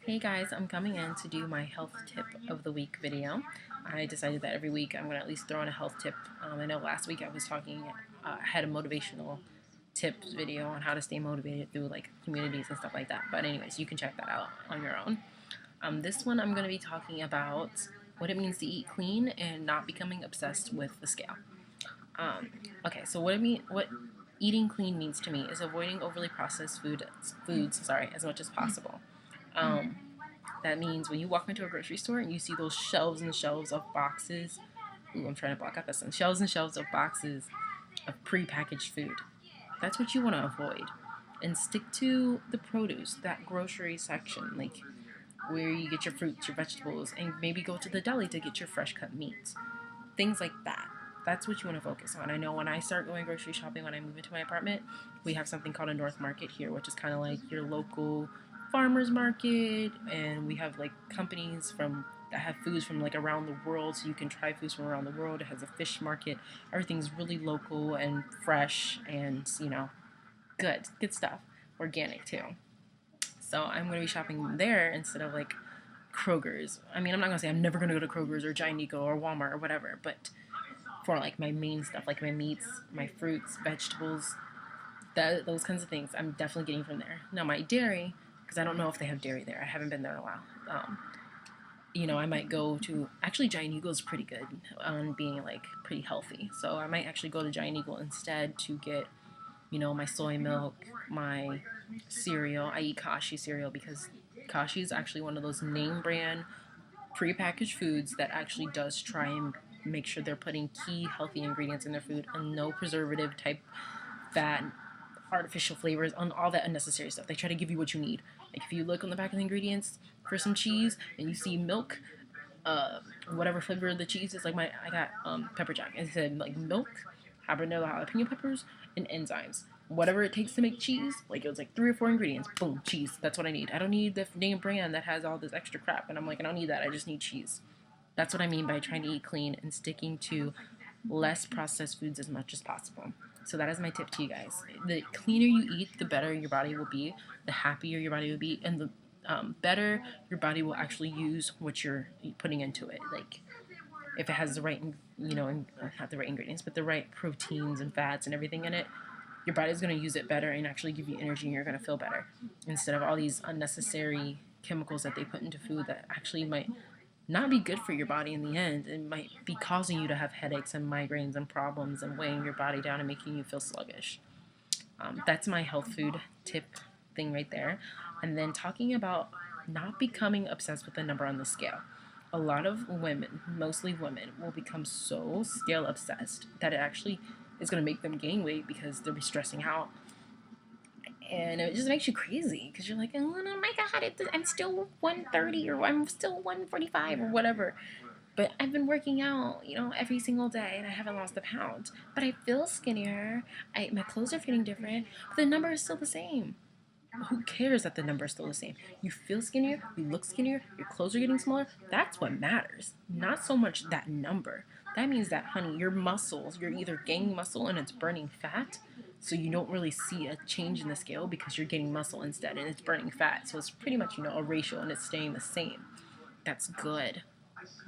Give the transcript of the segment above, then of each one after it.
Hey guys, I'm coming in to do my health tip of the week video. I decided that every week I'm going to at least throw in a health tip. I know last week I was talking, I had a motivational tips video on how to stay motivated through like communities and stuff like that. But anyways, you can check that out on your own. This one I'm going to be talking about what it means to eat clean and not becoming obsessed with the scale. Okay, so what eating clean means to me is avoiding overly processed foods, as much as possible. Um, that means when you walk into a grocery store and you see those shelves and shelves of boxes, ooh, I'm trying to block out the sun, shelves and shelves of boxes of prepackaged food. That's what you want to avoid. And stick to the produce, that grocery section, like where you get your fruits, your vegetables, and maybe go to the deli to get your fresh cut meats. Things like that. That's what you want to focus on. I know when I start going grocery shopping, when I move into my apartment, we have something called a North Market here, which is kind of like your local farmers market, and we have like companies from that have foods from like around the world, so you can try foods from around the world. It has a fish market. Everything's really local and fresh, and good stuff, organic too. So I'm going to be shopping there instead of like Kroger's. I mean, I'm not going to say I'm never going to go to Kroger's or Giant Eagle or Walmart or whatever, but for like my main stuff, like my meats, my fruits, vegetables, those kinds of things, I'm definitely getting from there. Now my dairy, because I don't know if they have dairy there. I haven't been there in a while. I might go to actually Giant Eagle is pretty good on being like pretty healthy. So I might actually go to Giant Eagle instead to get my soy milk, my cereal. I eat Kashi cereal because Kashi is actually one of those name brand prepackaged foods that actually does try and make sure they're putting key healthy ingredients in their food and no preservative type fat, artificial flavors, on all that unnecessary stuff. They try to give you what you need. Like if you look on the back of the ingredients for some cheese and you see milk, uh, whatever flavor the cheese is, like I got pepper jack. It said like milk, habanero jalapeno peppers, and enzymes. Whatever it takes to make cheese, like it was like 3 or 4 ingredients. Boom, cheese. That's what I need. I don't need the name brand that has all this extra crap. And I'm like, I don't need that. I just need cheese. That's what I mean by trying to eat clean and sticking to less processed foods as much as possible. So that is my tip to you guys. The cleaner you eat, the better your body will be, the happier your body will be, and the better your body will actually use what you're putting into it. Like if it has the right, not the right ingredients, but the right proteins and fats and everything in it, your body's going to use it better and actually give you energy, and you're going to feel better instead of all these unnecessary chemicals that they put into food that actually might not be good for your body in the end. It might be causing you to have headaches and migraines and problems and weighing your body down and making you feel sluggish. That's my health food tip thing right there. And then talking about not becoming obsessed with the number on the scale. A lot of women, mostly women, will become so scale obsessed that it actually is going to make them gain weight because they'll be stressing out. And it just makes you crazy because you're like, oh my God, I'm still 130 or I'm still 145 or whatever. But I've been working out, every single day, and I haven't lost a pound. But I feel skinnier. My clothes are fitting different, but the number is still the same. Who cares that the number is still the same? You feel skinnier, you look skinnier, your clothes are getting smaller. That's what matters. Not so much that number. That means that, honey, your muscles, you're either gaining muscle and it's burning fat, so you don't really see a change in the scale because you're getting muscle instead and it's burning fat. So it's pretty much, a ratio and it's staying the same. That's good.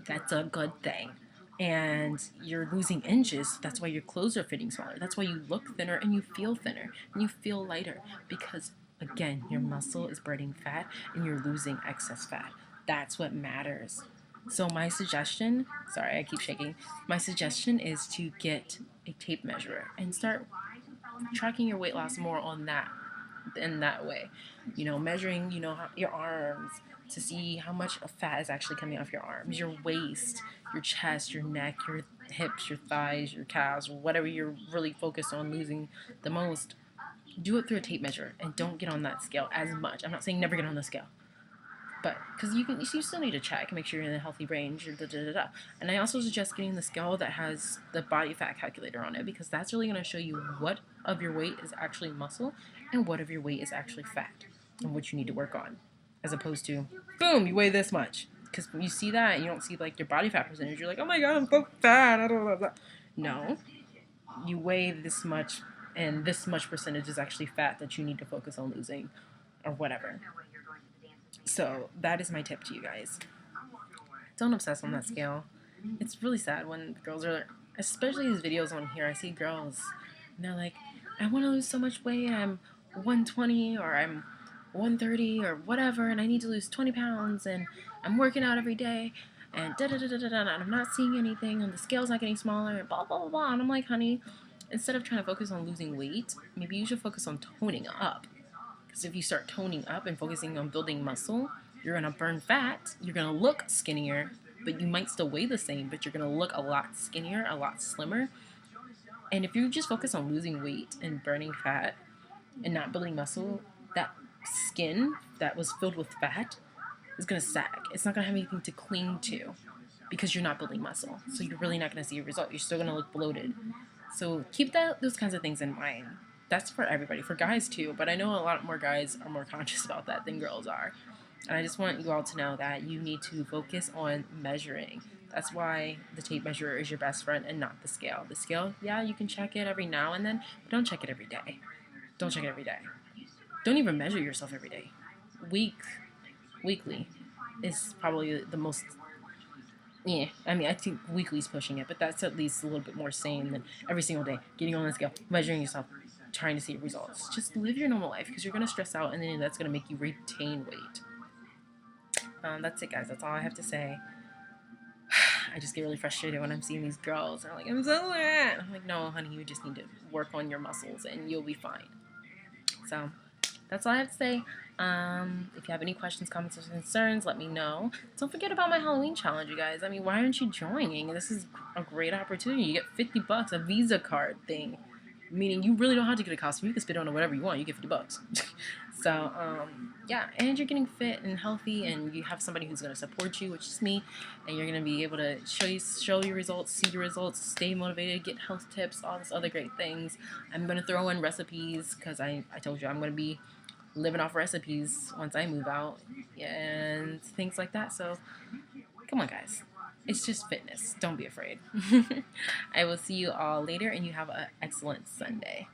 That's a good thing. And you're losing inches. That's why your clothes are fitting smaller. That's why you look thinner and you feel thinner and you feel lighter because, again, your muscle is burning fat and you're losing excess fat. That's what matters. So, my suggestion, sorry, I keep shaking. My suggestion is to get a tape measure and start tracking your weight loss more on that in that way. Measuring, your arms to see how much fat is actually coming off your arms, your waist, your chest, your neck, your hips, your thighs, your calves, whatever you're really focused on losing the most. Do it through a tape measure and don't get on that scale as much. I'm not saying never get on the scale, but because you still need to check, make sure you're in a healthy range. And I also suggest getting the scale that has the body fat calculator on it because that's really going to show you what of your weight is actually muscle and what of your weight is actually fat and what you need to work on, as opposed to boom, you weigh this much. Because when you see that, you don't see like your body fat percentage. You're like, oh my God, I'm so fat. I don't know. No, you weigh this much, and this much percentage is actually fat that you need to focus on losing, or whatever. So that is my tip to you guys. Don't obsess on that scale. It's really sad when girls are, especially these videos on here, I see girls and they're like, I want to lose so much weight, I'm 120 or I'm 130 or whatever, and I need to lose 20 pounds, and I'm working out every day, and da da da da da da, and I'm not seeing anything, and the scale's not getting smaller, and blah blah blah blah. And I'm like, honey, instead of trying to focus on losing weight, maybe you should focus on toning up. Because if you start toning up and focusing on building muscle, you're going to burn fat, you're going to look skinnier, but you might still weigh the same, but you're going to look a lot skinnier, a lot slimmer. And if you just focus on losing weight and burning fat and not building muscle, that skin that was filled with fat is going to sag. It's not going to have anything to cling to because you're not building muscle. So you're really not going to see a result. You're still going to look bloated. So keep those kinds of things in mind. That's for everybody, for guys too, but I know a lot more guys are more conscious about that than girls are. And I just want you all to know that you need to focus on measuring. That's why the tape measure is your best friend and not the scale. The scale, yeah, you can check it every now and then, but don't check it every day. Don't check it every day. Don't even measure yourself every day. Weekly is probably the most, yeah, I mean, I think weekly's pushing it, but that's at least a little bit more sane than every single day getting on the scale, measuring yourself, trying to see results. Just live your normal life, because you're going to stress out, and then that's going to make you retain weight. That's it, guys. That's all I have to say. I just get really frustrated when I'm seeing these girls. They're like, I'm so fat. I'm like, no, honey, you just need to work on your muscles, and you'll be fine. So that's all I have to say. If you have any questions, comments, or concerns, let me know. Don't forget about my Halloween challenge, you guys. I mean, why aren't you joining? This is a great opportunity. You get $50, a Visa card thing. Meaning you really don't have to get a costume. You can spend on whatever you want. You get $50. So, yeah. And you're getting fit and healthy, and you have somebody who's going to support you, which is me. And you're going to be able to show your results, see your results, stay motivated, get health tips, all this other great things. I'm going to throw in recipes because I told you I'm going to be living off recipes once I move out and things like that. So, come on, guys. It's just fitness. Don't be afraid. I will see you all later, and you have an excellent Sunday.